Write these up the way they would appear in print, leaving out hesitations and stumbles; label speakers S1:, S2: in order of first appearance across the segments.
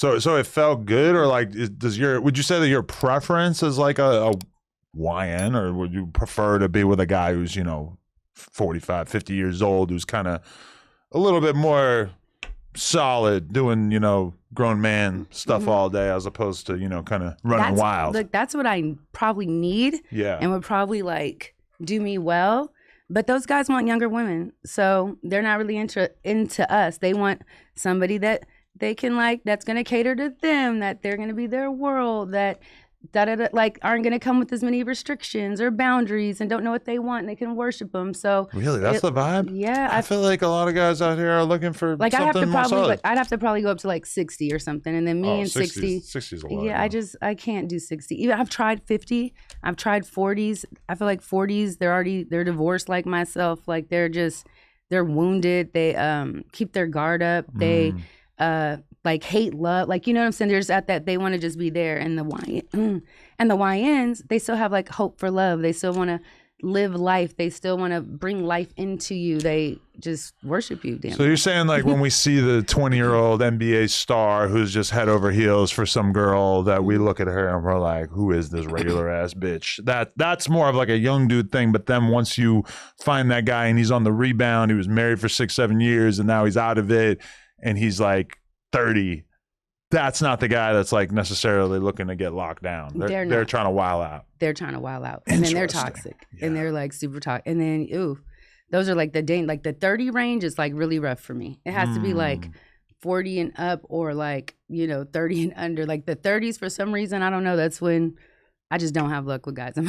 S1: So it felt good, or like would you say that your preference is like a YN, or would you prefer to be with a guy who's, 45, 50 years old, who's kind of a little bit more solid, doing, grown man stuff all day, as opposed to, kind of running wild?
S2: Look, that's what I probably need.
S1: Yeah.
S2: And would probably like do me well. But those guys want younger women. So they're not really into us. They want somebody that they can like, that's going to cater to them, that they're going to be their world, that like aren't going to come with as many restrictions or boundaries and don't know what they want, and they can worship them. So
S1: really, that's the vibe.
S2: Yeah,
S1: I feel like a lot of guys out here are looking for
S2: like
S1: something more solid.
S2: I'd have to probably go up to like 60 or something, and then me and 60
S1: is a lot.
S2: Yeah, I can't do 60. Even I've tried 50, I've tried 40s. I feel like 40s, they're divorced like myself. Like they're wounded. They keep their guard up. They like hate love, like, you know what I'm saying? They're just at that, they want to just be there. And the YNs, they still have like hope for love. They still want to live life. They still want to bring life into you. They just worship you. Damn.
S1: So you're saying like when we see the 20-year-old NBA star who's just head over heels for some girl, that we look at her and we're like, who is this regular ass bitch? That's more of like a young dude thing. But then once you find that guy and he's on the rebound, he was married for 6-7 years and now he's out of it and he's like 30, that's not the guy that's like necessarily looking to get locked down. They're trying to wild out.
S2: They're trying to wild out. And then they're toxic. Yeah. And they're like super toxic. And then, those are like the 30 range is like really rough for me. It has to be like 40 and up, or like, 30 and under. Like the 30s, for some reason, I don't know. That's when I just don't have luck with guys in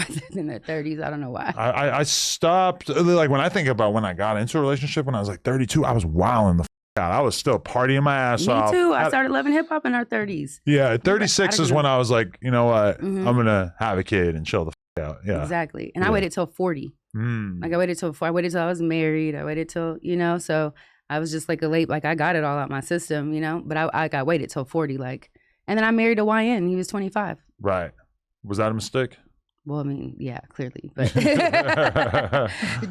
S2: their 30s. I don't know why.
S1: I stopped, like when I think about when I got into a relationship when I was like 32, I was wilding the out. I was still partying my ass off.
S2: Me too. I started loving hip hop in our 30s.
S1: Yeah, at 36 is when I was like, you know what? I'm gonna have a kid and chill the out. Yeah,
S2: exactly. And I waited till 40. Like I waited till I I was married. I waited till so I was just like I got it all out my system, But I waited till 40, like, and then I married a YN. He was 25.
S1: Right. Was that a mistake?
S2: Well, I mean, yeah, clearly, but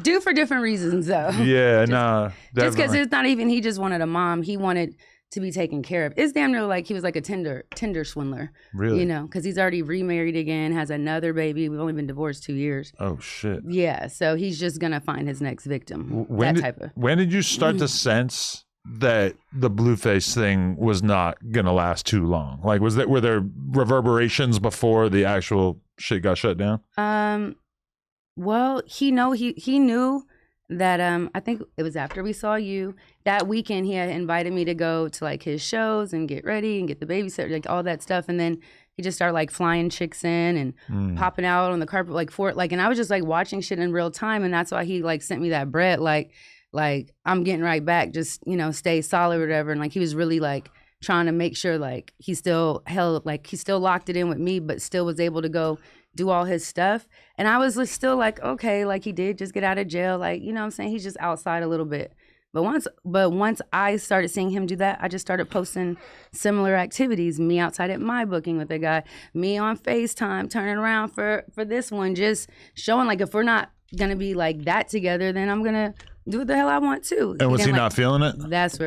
S2: do for different reasons, though.
S1: Yeah, no,
S2: just because it's not even. He just wanted a mom. He wanted to be taken care of. It's damn near like he was like a Tinder swindler.
S1: Really?
S2: Because he's already remarried again, has another baby. We've only been divorced 2 years.
S1: Oh shit.
S2: Yeah, so he's just gonna find his next victim. When
S1: did you start to sense that the Blueface thing was not gonna last too long? Like, were there reverberations before the actual shit got shut down?
S2: Well, he knew that I think it was after we saw you that weekend. He had invited me to go to like his shows and get ready and get the babysitter, like all that stuff, and then he just started like flying chicks in and popping out on the carpet and I was just like watching shit in real time, and that's why he like sent me that bread, like I'm getting right back, just stay solid or whatever. And like he was really like trying to make sure like he still locked it in with me, but still was able to go do all his stuff. And I was still like, okay, like he did just get out of jail, like, what I'm saying, he's just outside a little bit. But once I started seeing him do that, I just started posting similar activities. Me outside at my booking with a guy, me on FaceTime, turning around for this one, just showing like if we're not gonna be like that together, then I'm gonna do what the hell I want to.
S1: And was he not feeling it?
S2: That's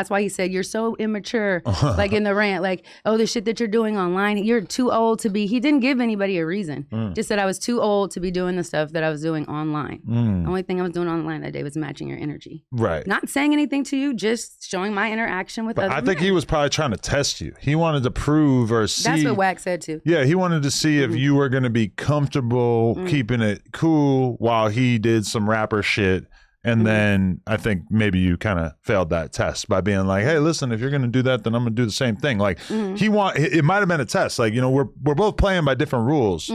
S2: why he said, you're so immature, like in the rant, like, oh, the shit that you're doing online, you're too old to be. He didn't give anybody a reason. Just said I was too old to be doing the stuff that I was doing online. The only thing I was doing online that day was matching your energy.
S1: Right.
S2: Not saying anything to you, just showing my interaction with other men.
S1: I think he was probably trying to test you. He wanted to prove or see.
S2: That's what Wack said too.
S1: Yeah, he wanted to see if you were going to be comfortable keeping it cool while he did some rapper shit. And then I think maybe you kind of failed that test by being like, hey, listen, if you're going to do that, then I'm going to do the same thing. Like it might have been a test. Like, we're both playing by different rules.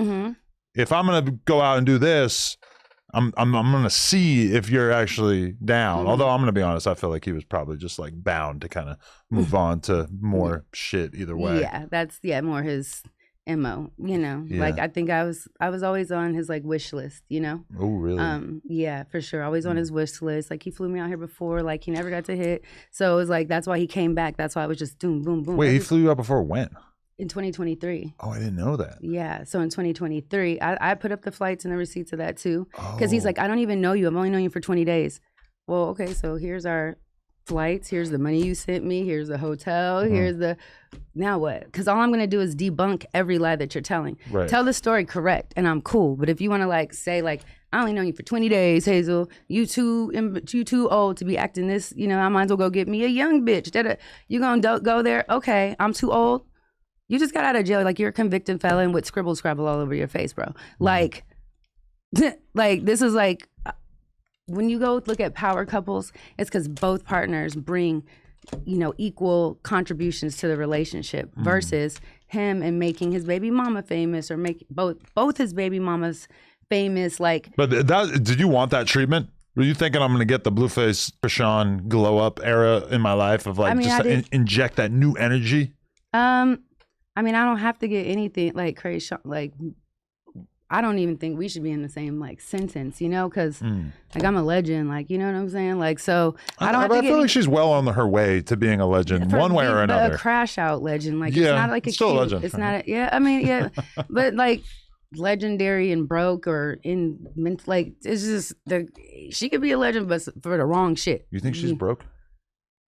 S1: If I'm going to go out and do this, I'm going to see if you're actually down. Although I'm going to be honest, I feel like he was probably just like bound to kind of move on to more shit either way.
S2: Yeah, that's more his MO, like I think I was always on his like wish list,
S1: Oh, really?
S2: Yeah, for sure. Always on his wish list. Like he flew me out here before, like he never got to hit. So it was like, that's why he came back. That's why I was just boom, boom, boom.
S1: Wait, he flew you out before when?
S2: In 2023.
S1: Oh, I didn't know that.
S2: Yeah. So in 2023, I put up the flights and the receipts of that too. Because he's like, I don't even know you. I've only known you for 20 days. Well, okay, so here's our flights. Here's the money you sent me. Here's the hotel. Here's the, now what? Because all I'm going to do is debunk every lie that you're telling.
S1: Right.
S2: Tell the story correct and I'm cool. But if you want to like say like, I only known you for 20 days, Hazel. You too old to be acting this. You know, I might as well go get me a young bitch. You gonna go there? Okay, I'm too old. You just got out of jail. Like you're a convicted felon with scribble scrabble all over your face, bro. Like, like this is like, when you go look at power couples, it's because both partners bring, you know, equal contributions to the relationship versus him and making his baby mama famous or make both his baby mamas famous. Like,
S1: but did you want that treatment? Were you thinking I'm going to get the Blueface Krishan glow up era in my life of like, I mean, just inject that new energy?
S2: I mean, I don't have to get anything like crazy. Like, I don't even think we should be in the same like sentence, you know, because like I'm a legend, like, you know what I'm saying? Like, so I don't have to
S1: feel like she's well on her way to being a legend one way or another.
S2: A crash out legend. Like,
S1: yeah,
S2: it's not like
S1: still a legend.
S2: It's not, I mean, yeah, but like legendary and broke or like, it's just, she could be a legend, but for the wrong shit.
S1: You think she's broke?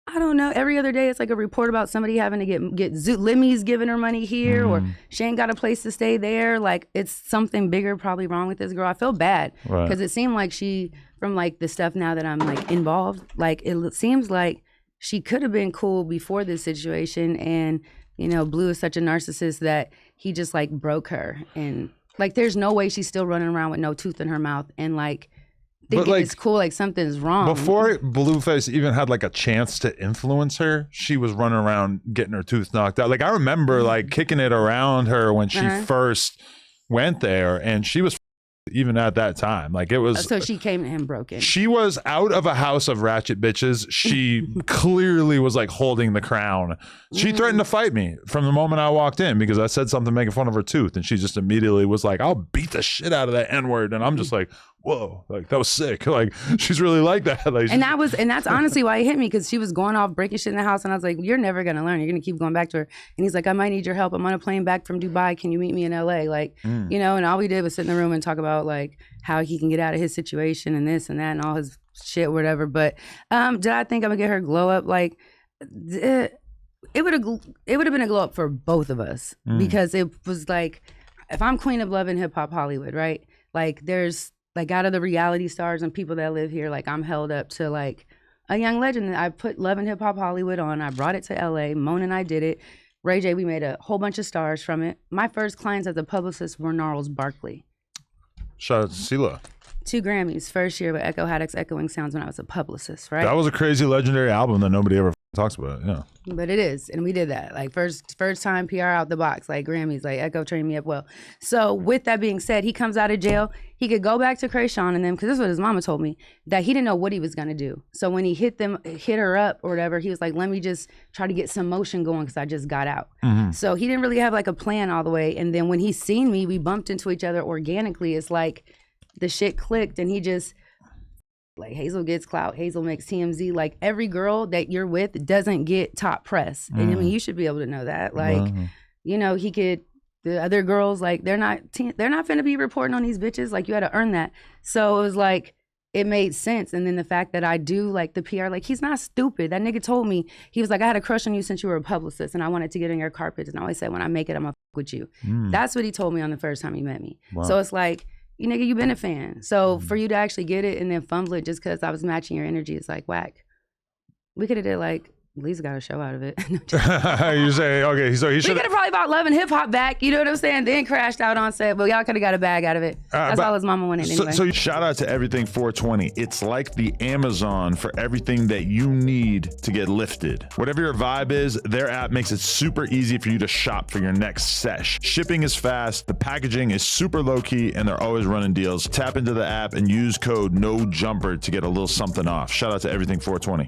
S2: I don't know. Every other day, it's like a report about somebody having to get Limmy's giving her money here, or she ain't got a place to stay there. Like, it's something bigger probably wrong with this girl. I feel bad because it seemed like she, from like the stuff now that I'm like involved, like it seems like she could have been cool before this situation, and you know, Blue is such a narcissist that he just like broke her, and like there's no way she's still running around with no tooth in her mouth and like. But like, it's cool, like something's wrong.
S1: Before Blueface even had like a chance to influence her, she was running around getting her tooth knocked out. Like I remember like kicking it around her when she first went there, and she was even at that time. Like it was.
S2: So she came to him broken.
S1: She was out of a house of ratchet bitches. She clearly was like holding the crown. She threatened to fight me from the moment I walked in because I said something making fun of her tooth, and she just immediately was like, "I'll beat the shit out of that N-word," and I'm just like. Whoa, like that was sick. Like she's really like that. Like,
S2: and that's honestly why it hit me, because she was going off breaking shit in the house, and I was like, you're never gonna learn. You're gonna keep going back to her. And he's like, I might need your help. I'm on a plane back from Dubai. Can you meet me in LA? Like, you know, and all we did was sit in the room and talk about like how he can get out of his situation and this and that and all his shit, whatever. But did I think I'm gonna get her glow up? Like it would have been a glow up for both of us, because it was like, if I'm queen of love in hip hop Hollywood, right? Like there's like out of the reality stars and people that live here, like I'm held up to like a young legend. I put Love and Hip Hop Hollywood on. I brought it to LA. Mona and I did it. Ray J, we made a whole bunch of stars from it. My first clients as a publicist were Gnarls Barkley.
S1: Shout out to CeeLo. 2
S2: Grammys, first year with Echo Haddock's Echoing Sounds when I was a publicist, right?
S1: That was a crazy legendary album that nobody ever talks about, yeah.
S2: But it is, and we did that. Like first time PR out the box, like Grammys, like Echo trained me up well. So with that being said, he comes out of jail. He could go back to Krayshawn and them, because this is what his mama told me, that he didn't know what he was gonna do. So when he hit her up or whatever, he was like, let me just try to get some motion going because I just got out. So he didn't really have like a plan all the way. And then when he seen me, we bumped into each other organically. It's like the shit clicked, and he just, like, Hazel gets clout, Hazel makes TMZ. Like every girl that you're with doesn't get top press. And I mean, you should be able to know that. Like, you know, the other girls, like they're not finna be reporting on these bitches. Like you had to earn that. So it was like, it made sense. And then the fact that I do like the PR, like he's not stupid. That nigga told me, he was like, I had a crush on you since you were a publicist and I wanted to get on your carpet. And I always said, when I make it, I'm gonna fuck with you. That's what he told me on the first time he met me. Wow. So it's like, you nigga, you been a fan. So for you to actually get it and then fumble it just because I was matching your energy, it's like whack. We could have did like, at least got a show out of it.
S1: You say, okay, so he should.
S2: We could have probably bought Love and Hip Hop back, you know what I'm saying? Then crashed out on set, but y'all could have got a bag out of it. That's all his mama wanted anyway.
S1: So shout out to Everything 420. It's like the Amazon for everything that you need to get lifted. Whatever your vibe is, their app makes it super easy for you to shop for your next sesh. Shipping is fast, the packaging is super low key, and they're always running deals. Tap into the app and use code NOJUMPER to get a little something off. Shout out to Everything 420.